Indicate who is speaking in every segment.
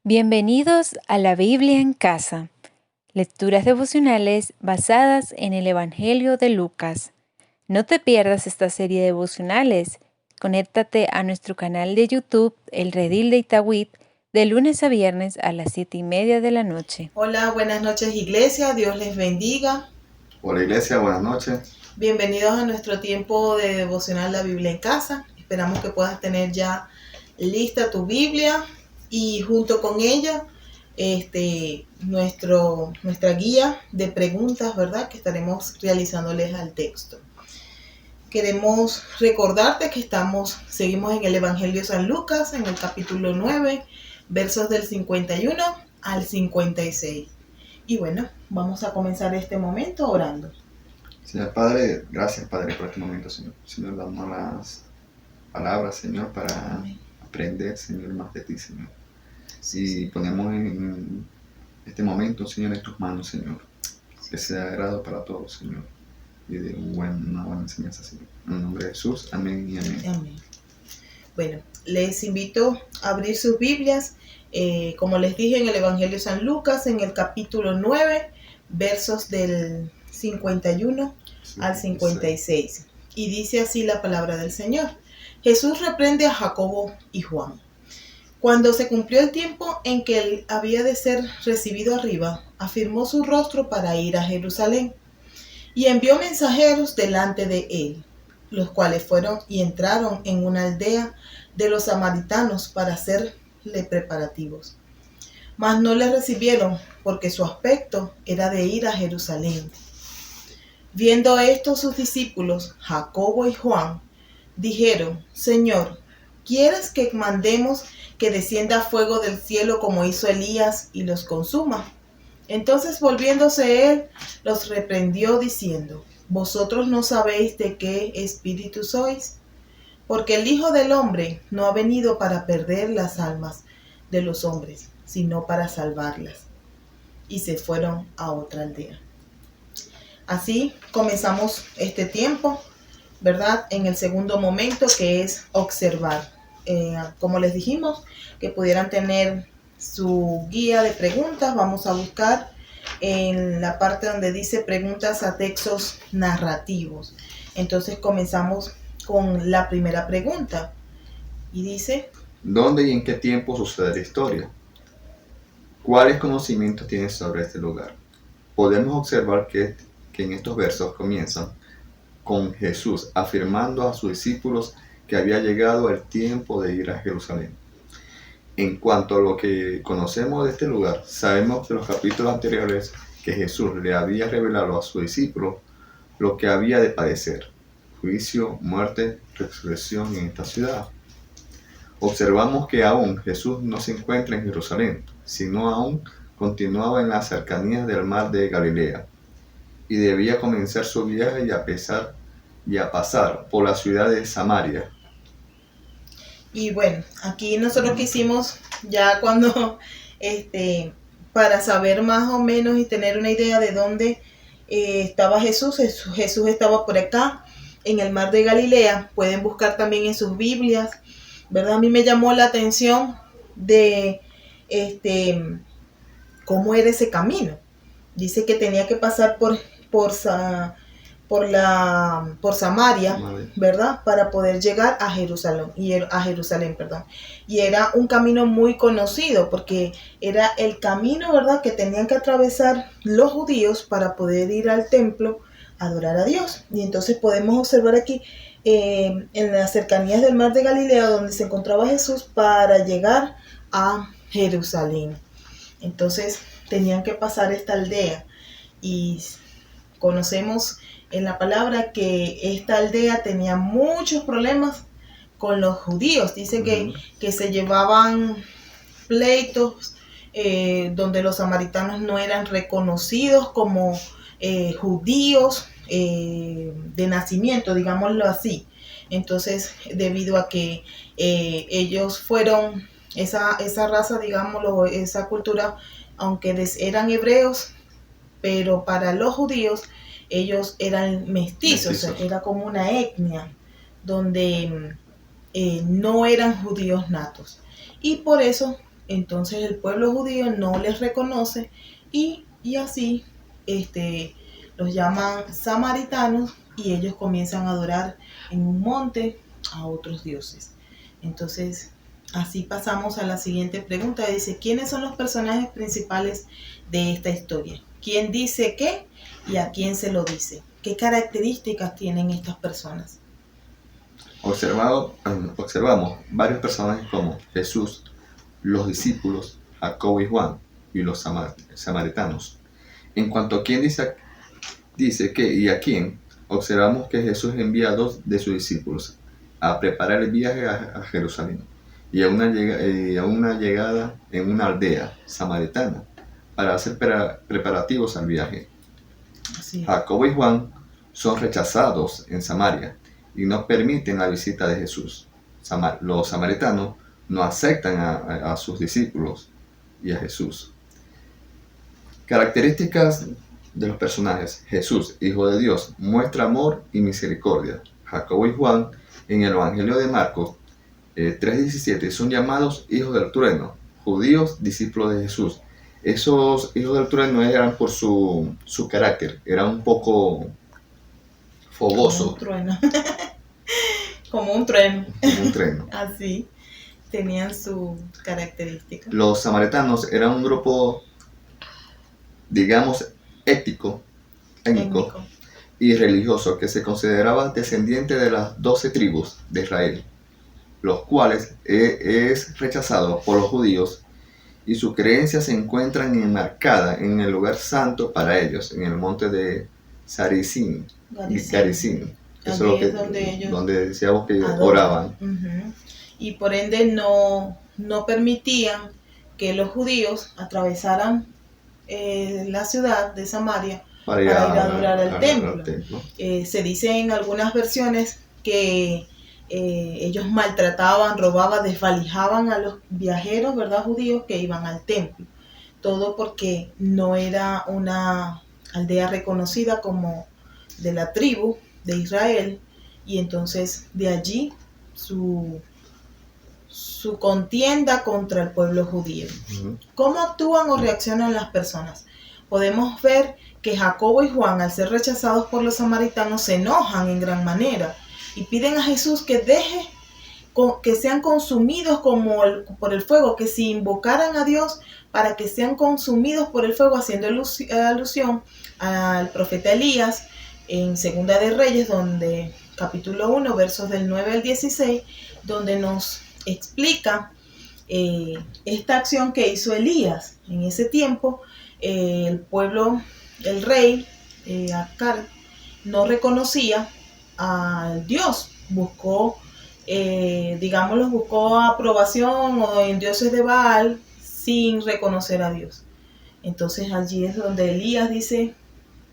Speaker 1: Bienvenidos a la Biblia en casa, lecturas devocionales basadas en el Evangelio de Lucas. No te pierdas esta serie de devocionales. Conéctate a nuestro canal de YouTube, El Redil de Itagüí, de lunes a viernes a las 7:30 de la noche.
Speaker 2: Hola, buenas noches iglesia, Dios les bendiga.
Speaker 3: Hola iglesia, buenas noches.
Speaker 2: Bienvenidos a nuestro tiempo de devocionar la Biblia en casa. Esperamos que puedas tener ya lista tu Biblia y junto con ella nuestra guía de preguntas, ¿verdad? Que estaremos realizándoles al texto. Queremos recordarte que seguimos en el Evangelio de San Lucas, en el capítulo 9, versos del 51 al 56. Y bueno, vamos a comenzar este momento orando.
Speaker 3: Señor Padre, gracias Padre por este momento, Señor. Señor, damos las palabras, Señor, para aprender, Señor, más de ti, Señor. Y ponemos en este momento, Señor, en tus manos, Señor. Que sea agrado para todos, Señor. Y de una buena enseñanza, Señor. En el nombre de Jesús, amén y amén.
Speaker 2: Amén. Bueno, les invito a abrir sus Biblias, como les dije, en el Evangelio de San Lucas, en el capítulo 9, versos del 51 al 56. Y dice así la palabra del Señor. Jesús reprende a Jacobo y Juan. Cuando se cumplió el tiempo en que él había de ser recibido arriba, afirmó su rostro para ir a Jerusalén y envió mensajeros delante de él, los cuales fueron y entraron en una aldea de los samaritanos para hacerle preparativos. Mas no le recibieron, porque su aspecto era de ir a Jerusalén. Viendo esto sus discípulos, Jacobo y Juan, dijeron: Señor, ¿quieres que mandemos que descienda fuego del cielo como hizo Elías y los consuma? Entonces volviéndose él, los reprendió diciendo: ¿Vosotros no sabéis de qué espíritu sois? Porque el Hijo del Hombre no ha venido para perder las almas de los hombres, sino para salvarlas. Y se fueron a otra aldea. Así comenzamos este tiempo, ¿verdad? En el segundo momento, que es observar. Como les dijimos, que pudieran tener su guía de preguntas. Vamos a buscar en la parte donde dice preguntas a textos narrativos. Entonces comenzamos con la primera pregunta y dice:
Speaker 3: ¿dónde y en qué tiempo sucede la historia? ¿Cuáles conocimientos tienes sobre este lugar? Podemos observar que en estos versos comienzan con Jesús afirmando a sus discípulos que había llegado el tiempo de ir a Jerusalén. En cuanto a lo que conocemos de este lugar, sabemos de los capítulos anteriores que Jesús le había revelado a sus discípulos lo que había de padecer: juicio, muerte, resurrección en esta ciudad. Observamos que aún Jesús no se encuentra en Jerusalén, sino aún continuaba en las cercanías del mar de Galilea y debía comenzar su viaje y a pasar por la ciudad de Samaria.
Speaker 2: Y bueno, aquí nosotros quisimos ya cuando, para saber más o menos y tener una idea de dónde estaba Jesús. Jesús estaba por acá, en el mar de Galilea. Pueden buscar también en sus Biblias, ¿verdad? A mí me llamó la atención de cómo era ese camino. Dice que tenía que pasar por Samaria, ¿verdad? Para poder llegar a Jerusalén, Y era un camino muy conocido porque era el camino, ¿verdad?, que tenían que atravesar los judíos para poder ir al templo a adorar a Dios. Y entonces podemos observar aquí en las cercanías del mar de Galilea, donde se encontraba Jesús para llegar a Jerusalén. Entonces tenían que pasar esta aldea y conocemos en la palabra que esta aldea tenía muchos problemas con los judíos. Dice que se llevaban pleitos donde los samaritanos no eran reconocidos como judíos de nacimiento, digámoslo así. Entonces, debido a que ellos fueron esa raza, digámoslo, esa cultura, aunque eran hebreos, pero para los judíos ellos eran mestizos. Era como una etnia donde no eran judíos natos. Y por eso entonces el pueblo judío no les reconoce y así los llaman samaritanos y ellos comienzan a adorar en un monte a otros dioses. Entonces, así pasamos a la siguiente pregunta. Dice, ¿quiénes son los personajes principales de esta historia? ¿Quién dice qué y a quién se lo dice? ¿Qué características tienen estas personas?
Speaker 3: Observamos varios personajes como Jesús, los discípulos, Jacobo y Juan y los samaritanos. En cuanto a quién dice qué y a quién, observamos que Jesús envía a 2 de sus discípulos a preparar el viaje a Jerusalén y a una llegada en una aldea samaritana para hacer preparativos al viaje. Jacobo y Juan son rechazados en Samaria y no permiten la visita de Jesús. Los samaritanos no aceptan a sus discípulos y a Jesús. Características de los personajes. Jesús, Hijo de Dios, muestra amor y misericordia. Jacobo y Juan, en el Evangelio de Marcos 3:17, son llamados hijos del trueno, judíos, discípulos de Jesús. Esos hijos del trueno eran por su carácter, eran un poco fogosos.
Speaker 2: Como un trueno. Como un trueno.
Speaker 3: Como un trueno.
Speaker 2: Así, tenían su característica.
Speaker 3: Los samaritanos eran un grupo, digamos, étnico y religioso que se consideraba descendiente de las 12 tribus de Israel, los cuales es rechazado por los judíos y sus creencias se encuentran enmarcadas en el lugar santo para ellos, en el monte de Garizim. Eso es donde decíamos que oraban.
Speaker 2: Uh-huh. Y por ende no permitían que los judíos atravesaran la ciudad de Samaria para ir a adorar al templo. Se dice en algunas versiones que ellos maltrataban, robaban, desvalijaban a los viajeros, ¿verdad?, judíos que iban al templo. Todo porque no era una aldea reconocida como de la tribu de Israel, y entonces de allí su contienda contra el pueblo judío. Uh-huh. ¿Cómo actúan o reaccionan las personas? Podemos ver que Jacobo y Juan, al ser rechazados por los samaritanos, se enojan en gran manera y piden a Jesús que deje que sean consumidos por el fuego, que si invocaran a Dios para que sean consumidos por el fuego, haciendo alusión al profeta Elías en Segunda de Reyes, donde capítulo 1, versos del 9 al 16, donde nos explica esta acción que hizo Elías. En ese tiempo, el pueblo, el rey Acar, no reconocía al Dios, buscó aprobación o en dioses de Baal sin reconocer a Dios. Entonces allí es donde Elías dice,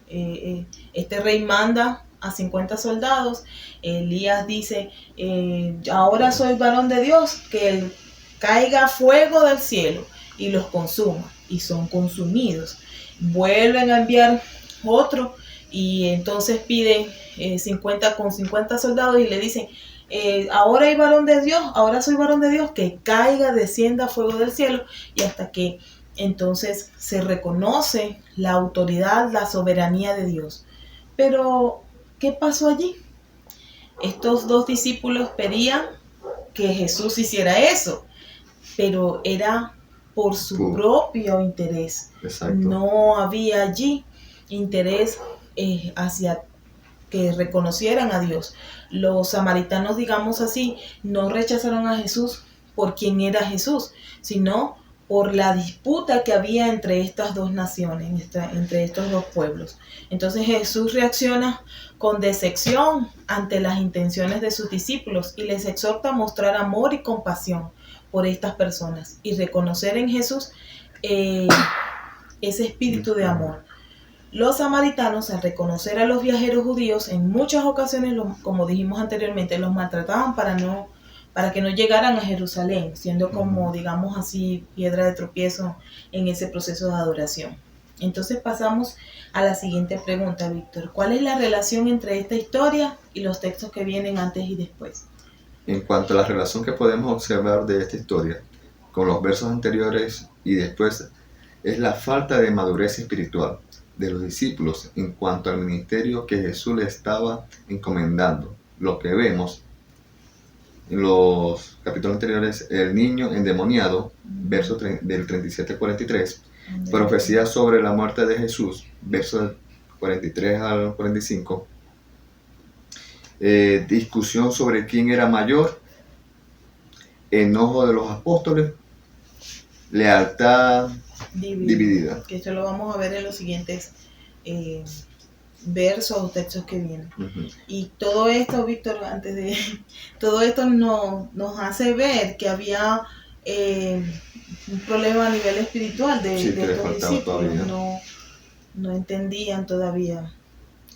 Speaker 2: este rey manda a 50 soldados. Elías dice, ahora soy varón de Dios, que caiga fuego del cielo y los consuma, y son consumidos. Vuelven a enviar otro y entonces piden 50 soldados y le dicen, ahora soy varón de Dios, que caiga, descienda fuego del cielo, y hasta que entonces se reconoce la autoridad, la soberanía de Dios. Pero, ¿qué pasó allí? Estos 2 discípulos pedían que Jesús hiciera eso, pero era por su propio interés.
Speaker 3: Exacto.
Speaker 2: No había allí interés hacia que reconocieran a Dios. Los samaritanos, digamos así, no rechazaron a Jesús por quien era Jesús, sino por la disputa que había entre estas 2 naciones, entre estos 2 pueblos. Entonces Jesús reacciona con decepción ante las intenciones de sus discípulos y les exhorta a mostrar amor y compasión por estas personas y reconocer en Jesús ese espíritu de amor. Los samaritanos, al reconocer a los viajeros judíos, en muchas ocasiones, como dijimos anteriormente, los maltrataban para que no llegaran a Jerusalén, siendo como, digamos así, piedra de tropiezo en ese proceso de adoración. Entonces pasamos a la siguiente pregunta, Víctor. ¿Cuál es la relación entre esta historia y los textos que vienen antes y después?
Speaker 3: En cuanto a la relación que podemos observar de esta historia, con los versos anteriores y después es la falta de madurez espiritual de los discípulos en cuanto al ministerio que Jesús le estaba encomendando. Lo que vemos en los capítulos anteriores, el niño endemoniado, verso del 37 al 43, profecía sobre la muerte de Jesús, versos 43 al 45, discusión sobre quién era mayor, enojo de los apóstoles, lealtad dividida.
Speaker 2: Que esto lo vamos a ver en los siguientes versos o textos que vienen.
Speaker 3: Uh-huh.
Speaker 2: Y todo esto, Víctor, todo esto nos hace ver que había un problema a nivel espiritual de estos discípulos. No entendían todavía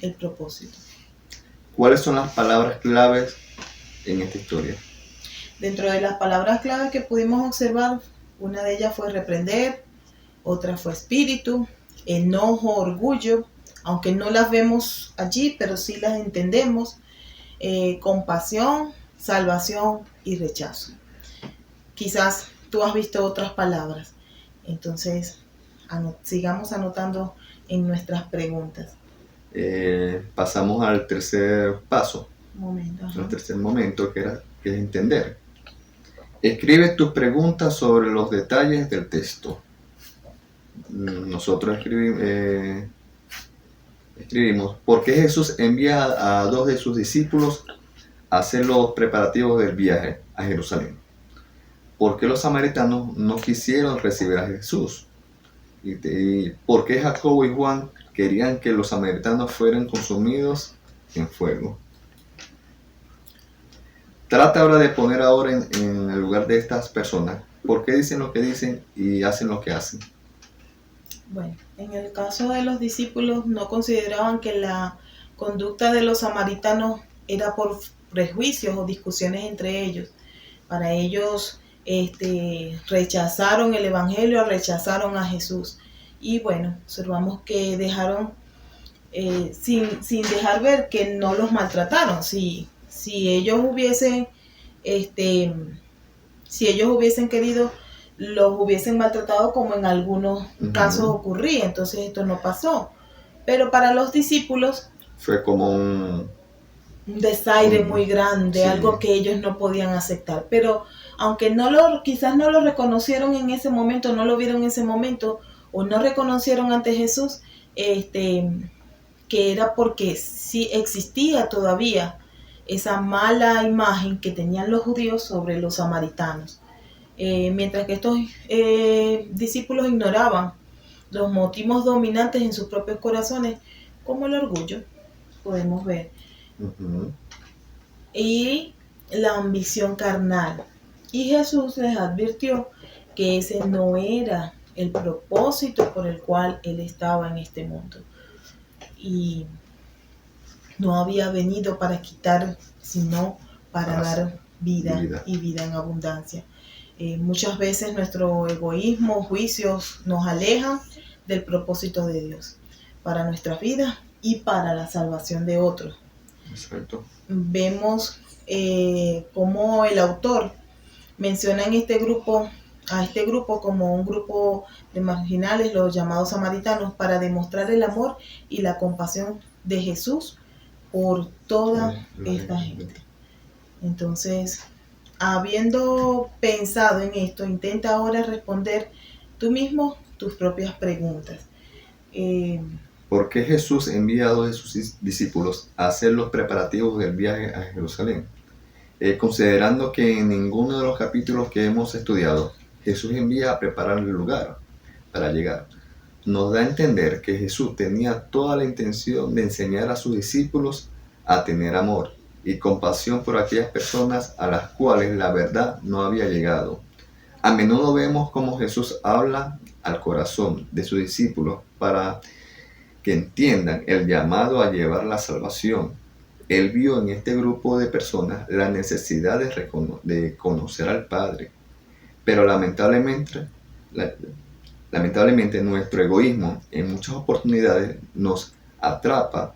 Speaker 2: el propósito.
Speaker 3: ¿Cuáles son las palabras claves en esta historia?
Speaker 2: Dentro de las palabras claves que pudimos observar, una de ellas fue reprender, otra fue espíritu, enojo, orgullo, aunque no las vemos allí, pero sí las entendemos, compasión, salvación y rechazo. Quizás tú has visto otras palabras, entonces sigamos anotando en nuestras preguntas.
Speaker 3: Pasamos al tercer paso,
Speaker 2: al
Speaker 3: tercer momento, que es entender. Escribe tus preguntas sobre los detalles del texto. Nosotros escribimos, ¿por qué Jesús envía a dos de sus discípulos a hacer los preparativos del viaje a Jerusalén? ¿Por qué los samaritanos no quisieron recibir a Jesús? ¿Y por qué Jacobo y Juan querían que los samaritanos fueran consumidos en fuego? Trata ahora de poner ahora en el lugar de estas personas. ¿Por qué dicen lo que dicen y hacen lo que hacen?
Speaker 2: Bueno, en el caso de los discípulos no consideraban que la conducta de los samaritanos era por prejuicios o discusiones entre ellos. Para ellos rechazaron el evangelio, rechazaron a Jesús. Y bueno, observamos que dejaron, sin dejar ver que no los maltrataron. Si ellos hubiesen querido, los hubiesen maltratado, como en algunos casos ocurría. Entonces esto no pasó. Pero para los discípulos
Speaker 3: fue como un
Speaker 2: desaire muy grande, sí, algo que ellos no podían aceptar. Pero aunque quizás no lo reconocieron en ese momento, no lo vieron en ese momento, o no reconocieron ante Jesús, que era porque sí existía todavía esa mala imagen que tenían los judíos sobre los samaritanos. Mientras que estos discípulos ignoraban los motivos dominantes en sus propios corazones, como el orgullo, podemos ver, y la ambición carnal. Y Jesús les advirtió que ese no era el propósito por el cual Él estaba en este mundo. Y no había venido para quitar, sino para dar vida y vida en abundancia. Muchas veces nuestro egoísmo, juicios nos alejan del propósito de Dios para nuestras vidas y para la salvación de otros.
Speaker 3: Exacto.
Speaker 2: Vemos cómo el autor menciona a este grupo como un grupo de marginales, los llamados samaritanos, para demostrar el amor y la compasión de Jesús por toda esta gente. Entonces, habiendo pensado en esto, intenta ahora responder tú mismo tus propias preguntas.
Speaker 3: ¿Por qué Jesús envía a dos de sus discípulos a hacer los preparativos del viaje a Jerusalén? Considerando que en ninguno de los capítulos que hemos estudiado, Jesús envía a preparar el lugar para llegar. Nos da a entender que Jesús tenía toda la intención de enseñar a sus discípulos a tener amor y compasión por aquellas personas a las cuales la verdad no había llegado. A menudo vemos cómo Jesús habla al corazón de sus discípulos para que entiendan el llamado a llevar la salvación. Él vio en este grupo de personas la necesidad de conocer al Padre. Pero lamentablemente nuestro egoísmo en muchas oportunidades nos atrapa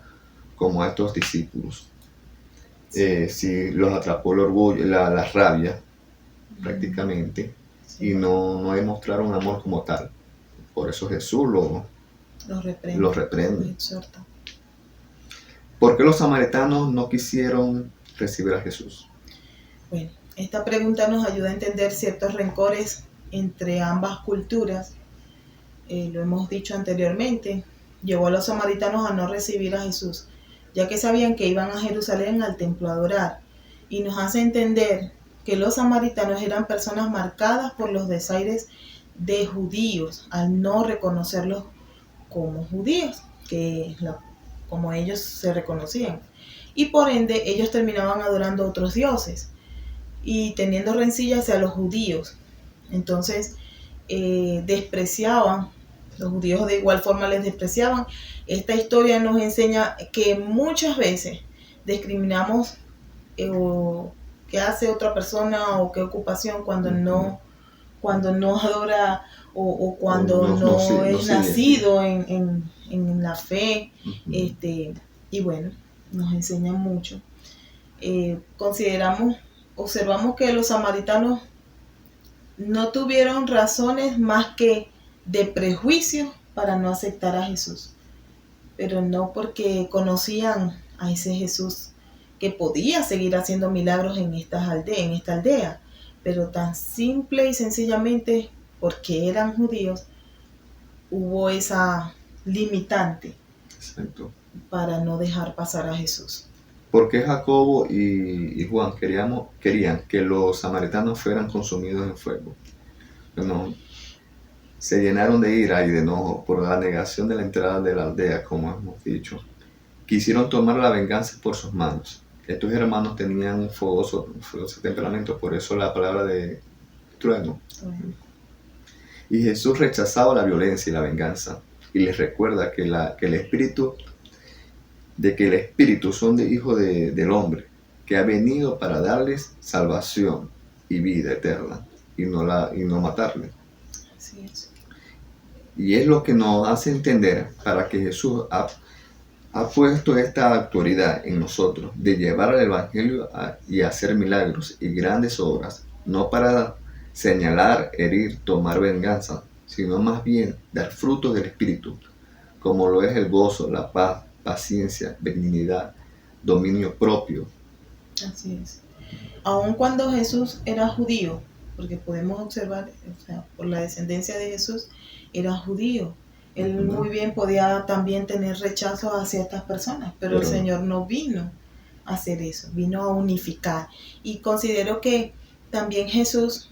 Speaker 3: como a estos discípulos. Si los atrapó el orgullo, la rabia, prácticamente, y no demostraron amor como tal. Por eso Jesús
Speaker 2: Los reprende.
Speaker 3: los reprende.
Speaker 2: Los exhorta.
Speaker 3: ¿Por qué los samaritanos no quisieron recibir a Jesús?
Speaker 2: Bueno, esta pregunta nos ayuda a entender ciertos rencores entre ambas culturas. Lo hemos dicho anteriormente, llevó a los samaritanos a no recibir a Jesús, ya que sabían que iban a Jerusalén al templo a adorar. Y nos hace entender que los samaritanos eran personas marcadas por los desaires de judíos, al no reconocerlos como judíos, como ellos se reconocían. Y por ende, ellos terminaban adorando a otros dioses y teniendo rencillas hacia los judíos. Entonces, despreciaban, los judíos de igual forma les despreciaban. Esta historia nos enseña que muchas veces discriminamos qué hace otra persona o qué ocupación cuando no adora o cuando no es nacido en la fe. Y bueno, nos enseña mucho. Observamos que los samaritanos no tuvieron razones más que de prejuicios para no aceptar a Jesús, pero no porque conocían a ese Jesús que podía seguir haciendo milagros en esta aldea, pero tan simple y sencillamente porque eran judíos, hubo esa limitante.
Speaker 3: Exacto.
Speaker 2: Para no dejar pasar a Jesús.
Speaker 3: ¿Por qué Jacobo y Juan querían que los samaritanos fueran consumidos en fuego? Bueno, se llenaron de ira y de enojo por la negación de la entrada de la aldea, como hemos dicho. Quisieron tomar la venganza por sus manos. Estos hermanos tenían un fogoso temperamento, por eso la palabra de trueno. Y Jesús rechazaba la violencia y la venganza, y les recuerda que el espíritu son de hijo del hombre, que ha venido para darles salvación y vida eterna, y no matarle.
Speaker 2: Así es.
Speaker 3: Y es lo que nos hace entender para que Jesús ha puesto esta autoridad en nosotros de llevar el Evangelio y hacer milagros y grandes obras, no para señalar, herir, tomar venganza, sino más bien dar frutos del Espíritu, como lo es el gozo, la paz, paciencia, benignidad, dominio propio.
Speaker 2: Así es. Aun cuando Jesús era judío, porque podemos observar, por la descendencia de Jesús, era judío. Él muy bien podía también tener rechazo hacia estas personas, pero el Señor no vino a hacer eso, vino a unificar. Y considero que también Jesús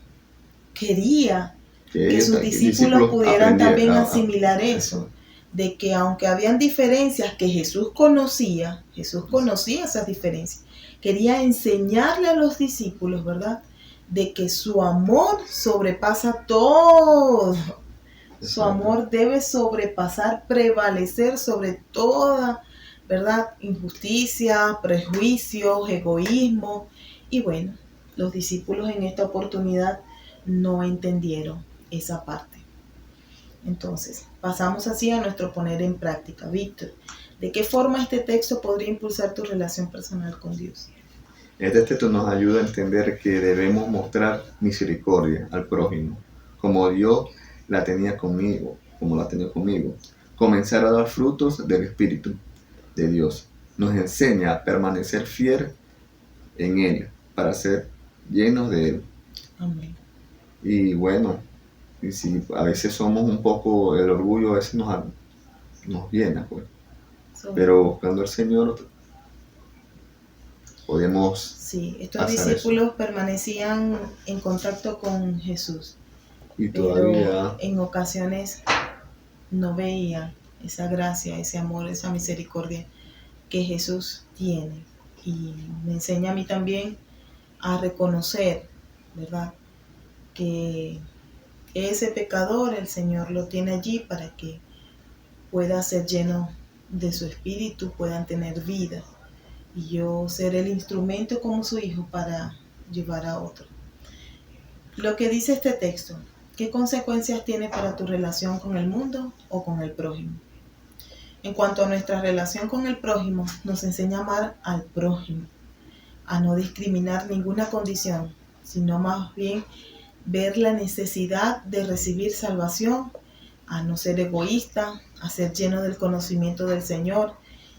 Speaker 2: quería que sus discípulos pudieran también asimilar eso, de que aunque habían diferencias que Jesús conocía esas diferencias, quería enseñarle a los discípulos, ¿verdad?, de que su amor sobrepasa todo. Su amor debe sobrepasar, prevalecer sobre toda, ¿verdad?, injusticia, prejuicios, egoísmo. Y bueno, los discípulos en esta oportunidad no entendieron esa parte. Entonces, pasamos así a nuestro poner en práctica. Víctor, ¿de qué forma este texto podría impulsar tu relación personal con Dios?
Speaker 3: Este texto nos ayuda a entender que debemos mostrar misericordia al prójimo, como Dios la tenía conmigo. Comenzar a dar frutos del Espíritu de Dios. Nos enseña a permanecer fiel en Él, para ser llenos de Él.
Speaker 2: Amén.
Speaker 3: Y bueno, y si a veces somos un poco, el orgullo a veces nos llena, pues. Pero buscando al Señor podemos.
Speaker 2: Sí, estos discípulos permanecían en contacto con Jesús.
Speaker 3: Y todavía
Speaker 2: en ocasiones no veían esa gracia, ese amor, esa misericordia que Jesús tiene. Y me enseña a mí también a reconocer, ¿verdad?, que ese pecador el Señor lo tiene allí para que pueda ser lleno de su espíritu, puedan tener vida. Y yo ser el instrumento como su hijo para llevar a otro. Lo que dice este texto, ¿qué consecuencias tiene para tu relación con el mundo o con el prójimo? En cuanto a nuestra relación con el prójimo, nos enseña a amar al prójimo, a no discriminar ninguna condición, sino más bien ver la necesidad de recibir salvación, a no ser egoísta, a ser lleno del conocimiento del Señor,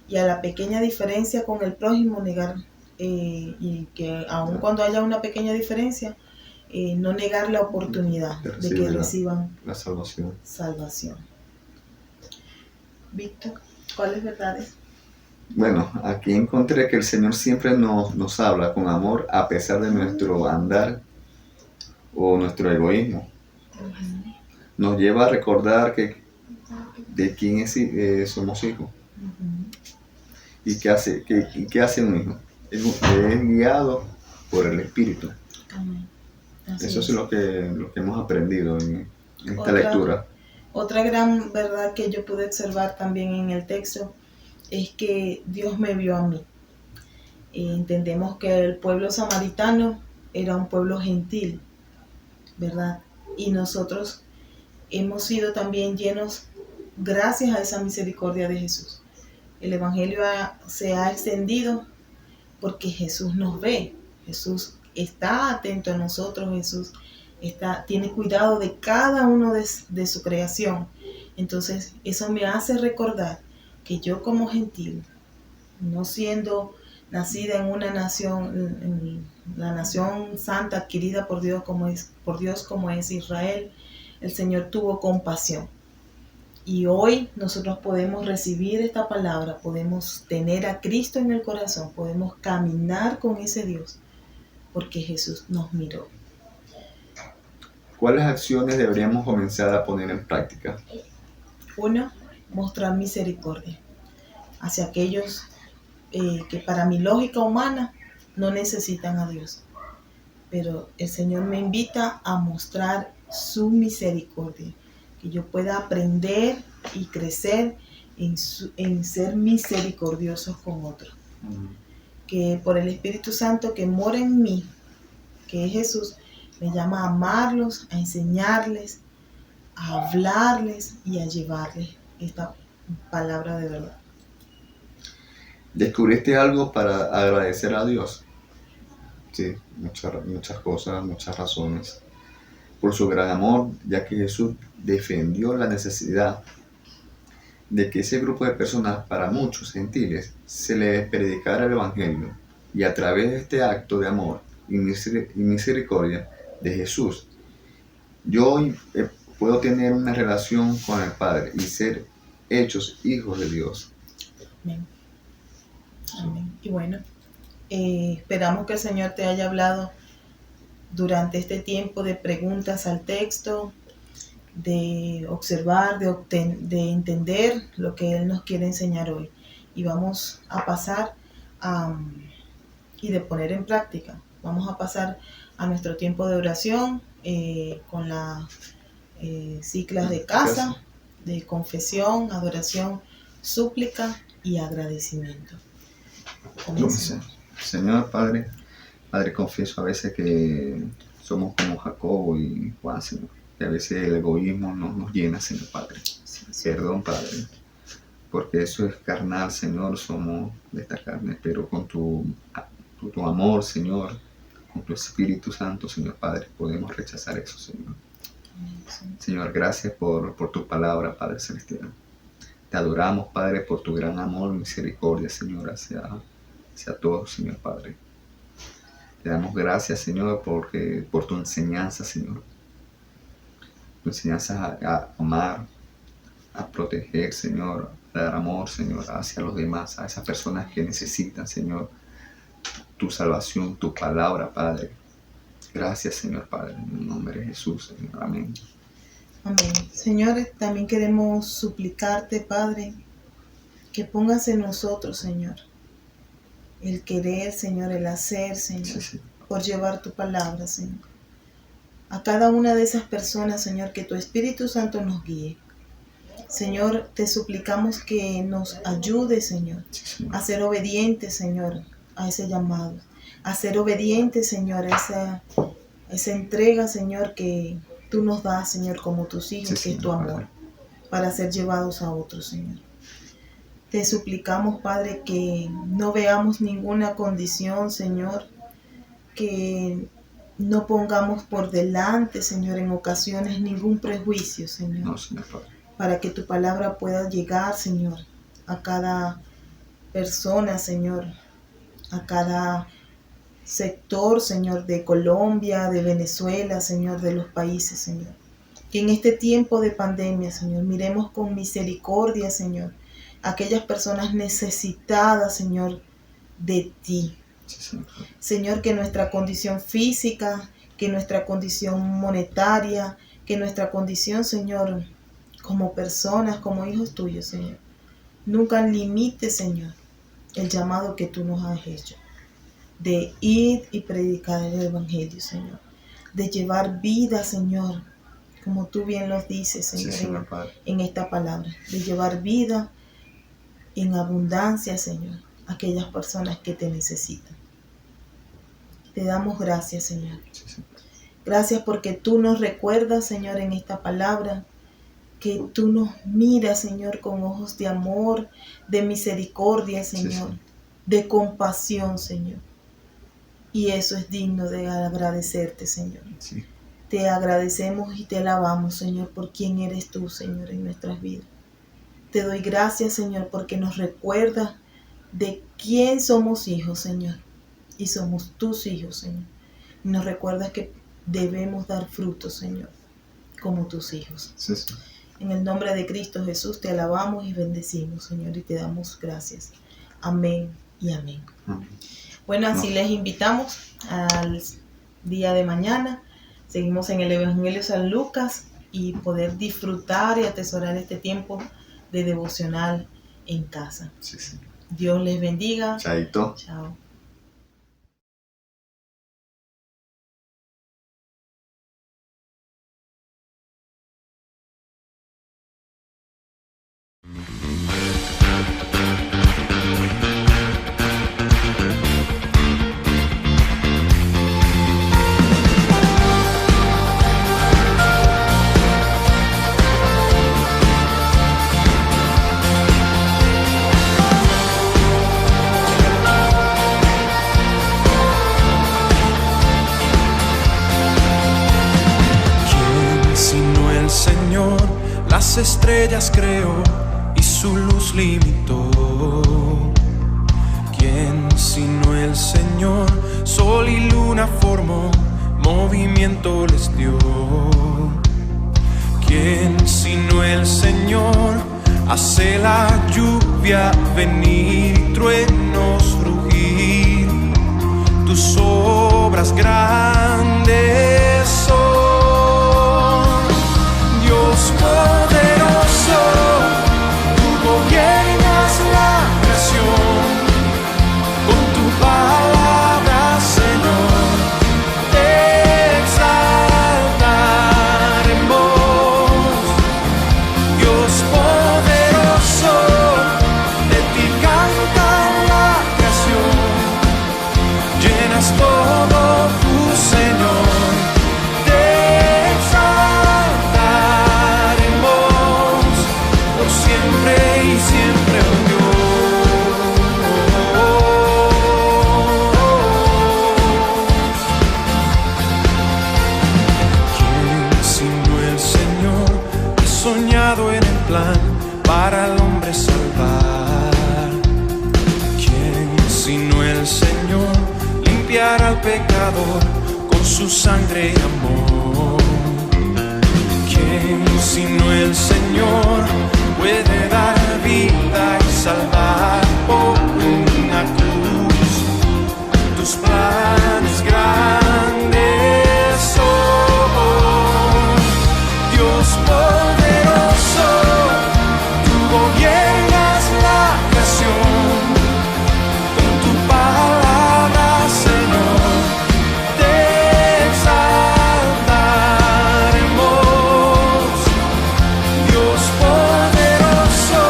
Speaker 2: y a la pequeña diferencia con el prójimo negar, y que aun cuando haya una pequeña diferencia, no negar la oportunidad de que reciban
Speaker 3: la salvación.
Speaker 2: Víctor, ¿cuáles verdades?
Speaker 3: Bueno, aquí encontré que el Señor siempre nos habla con amor a pesar de nuestro andar o nuestro egoísmo.
Speaker 2: Uh-huh.
Speaker 3: Nos lleva a recordar de quién somos hijos.
Speaker 2: Uh-huh.
Speaker 3: ¿Y qué hace un hijo? Es guiado por el Espíritu.
Speaker 2: Uh-huh.
Speaker 3: Eso es lo que hemos aprendido en esta lectura.
Speaker 2: Otra gran verdad que yo pude observar también en el texto es que Dios me vio a mí. Entendemos que el pueblo samaritano era un pueblo gentil, ¿verdad? Y nosotros hemos sido también llenos gracias a esa misericordia de Jesús. El Evangelio se ha extendido porque Jesús nos ve. Jesús está atento a nosotros. Jesús tiene cuidado de cada uno de su creación. Entonces, eso me hace recordar que yo como gentil, no siendo nacida en una nación, en la nación santa adquirida por Dios como es Israel, el Señor tuvo compasión. Y hoy nosotros podemos recibir esta palabra, podemos tener a Cristo en el corazón, podemos caminar con ese Dios, porque Jesús nos miró.
Speaker 3: ¿Cuáles acciones deberíamos comenzar a poner en práctica?
Speaker 2: 1, mostrar misericordia hacia aquellos que para mi lógica humana no necesitan a Dios. Pero el Señor me invita a mostrar su misericordia, que yo pueda aprender y crecer en ser misericordiosos con otros. Que por el Espíritu Santo que mora en mí, que es Jesús, me llama a amarlos, a enseñarles, a hablarles y a llevarles esta palabra de verdad.
Speaker 3: ¿Descubriste algo para agradecer a Dios? Sí, muchas cosas, muchas razones. Por su gran amor, ya que Jesús defendió la necesidad de que ese grupo de personas, para muchos gentiles, se les predicara el Evangelio. Y a través de este acto de amor y misericordia de Jesús, yo hoy puedo tener una relación con el Padre y ser hechos hijos de Dios.
Speaker 2: Amén. Amén. Y bueno, esperamos que el Señor te haya hablado durante este tiempo de preguntas al texto, de observar, de entender lo que Él nos quiere enseñar hoy. Y vamos a pasar y de poner en práctica. Vamos a pasar a nuestro tiempo de oración con las ciclas de casa, de confesión, adoración, súplica y agradecimiento.
Speaker 3: Señor Padre, confieso a veces que somos como Jacobo y Juan, Señor, que a veces el egoísmo nos llena, Señor Padre. Sí. Perdón, Padre, porque eso es carnal, Señor, somos de esta carne, pero con tu amor, Señor, con tu Espíritu Santo, Señor Padre, podemos rechazar eso, Señor. Sí. Señor, gracias por tu palabra, Padre Celestial. Te adoramos, Padre, por tu gran amor y misericordia, Señor, hacia todos, Señor Padre. Te damos gracias, Señor, por tu enseñanza, Señor. Tu enseñanza a amar, a proteger, Señor, a dar amor, Señor, hacia los demás, a esas personas que necesitan, Señor, tu salvación, tu palabra, Padre. Gracias, Señor Padre, en el nombre de Jesús, Señor. Amén.
Speaker 2: Amén. Señor, también queremos suplicarte, Padre, que pongas en nosotros, Señor, el querer, Señor, el hacer, Señor, sí. Por llevar tu palabra, Señor. A cada una de esas personas, Señor, que tu Espíritu Santo nos guíe. Señor, te suplicamos que nos ayude, Señor, sí, a ser obedientes, Señor, a ese llamado. A ser obedientes, Señor, a esa entrega, Señor, que tú nos das, Señor, como tus hijos, sí, que es tu amor, para ser llevados a otros, Señor. Te suplicamos, Padre, que no veamos ninguna condición, Señor, que no pongamos por delante, Señor, en ocasiones ningún prejuicio, Señor.
Speaker 3: No, Señor Padre.
Speaker 2: Para que tu palabra pueda llegar, Señor, a cada persona, Señor, a cada sector, Señor, de Colombia, de Venezuela, Señor, de los países, Señor. Que en este tiempo de pandemia, Señor, miremos con misericordia, Señor, a aquellas personas necesitadas, Señor, de ti.
Speaker 3: Sí,
Speaker 2: Señor, que nuestra condición física, que nuestra condición monetaria, que nuestra condición, Señor, como personas, como hijos tuyos, Señor, nunca limite, Señor, el llamado que tú nos has hecho de ir y predicar el Evangelio, Señor, de llevar vida, Señor, como tú bien nos dices, Señor,
Speaker 3: sí, Señor Padre.
Speaker 2: en esta palabra, de llevar vida en abundancia, Señor, a aquellas personas que te necesitan. Te damos gracias, Señor.
Speaker 3: Sí.
Speaker 2: Gracias porque tú nos recuerdas, Señor, en esta palabra, que tú nos miras, Señor, con ojos de amor, de misericordia, Señor, de compasión, Señor. Y eso es digno de agradecerte, Señor.
Speaker 3: Sí.
Speaker 2: Te agradecemos y te alabamos, Señor, por quién eres tú, Señor, en nuestras vidas. Te doy gracias, Señor, porque nos recuerdas de quién somos hijos, Señor. Y somos tus hijos, Señor. Y nos recuerdas que debemos dar frutos, Señor, como tus hijos.
Speaker 3: Sí.
Speaker 2: En el nombre de Cristo Jesús te alabamos y bendecimos, Señor, y te damos gracias. Amén y amén. Bueno, así les invitamos al día de mañana. Seguimos en el Evangelio de San Lucas y poder disfrutar y atesorar este tiempo de devocional en casa.
Speaker 3: Sí.
Speaker 2: Dios les bendiga.
Speaker 3: Chaito.
Speaker 2: Chao.
Speaker 4: Las estrellas creó y su luz limitó. ¿Quién sino el Señor? Sol y luna formó, movimiento les dio. ¿Quién sino el Señor? Hace la lluvia venir y truenos rugir. Tus obras grandes son, Dios poderoso, tú gobiernas la creación, con tu palabra, Señor, te exaltaremos. Dios poderoso, de ti canta la creación, llenas todo tu Señor. Para al hombre salvar. ¿Quién sino el Señor? Limpiar al pecador con su sangre y amor. ¿Quién sino el Señor puede dar vida y salvar por una cruz? Tus planes grandes son, Dios poderoso, gobiernas la creación, con tu palabra, Señor, te exaltaremos. Dios poderoso,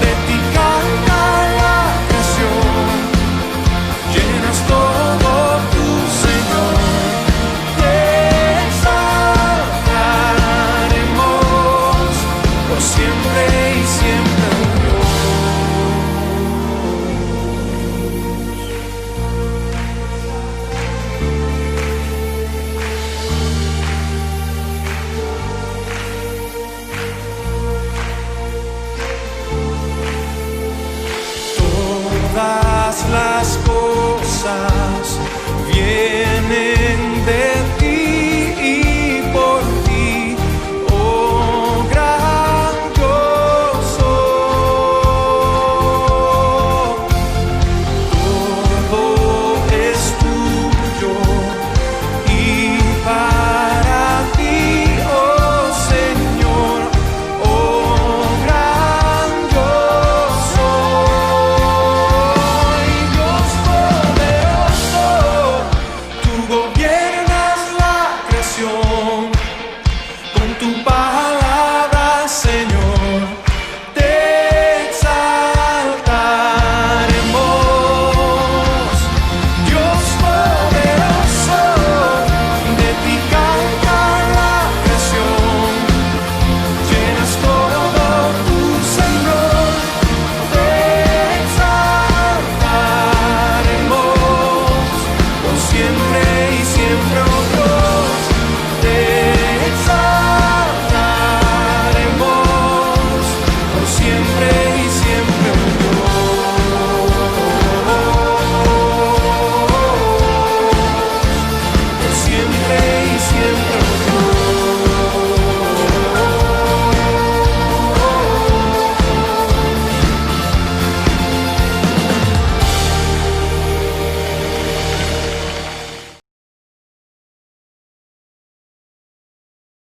Speaker 4: de ti canta la creación, llenas todo tu Señor, te exaltaremos. todas las cosas bien.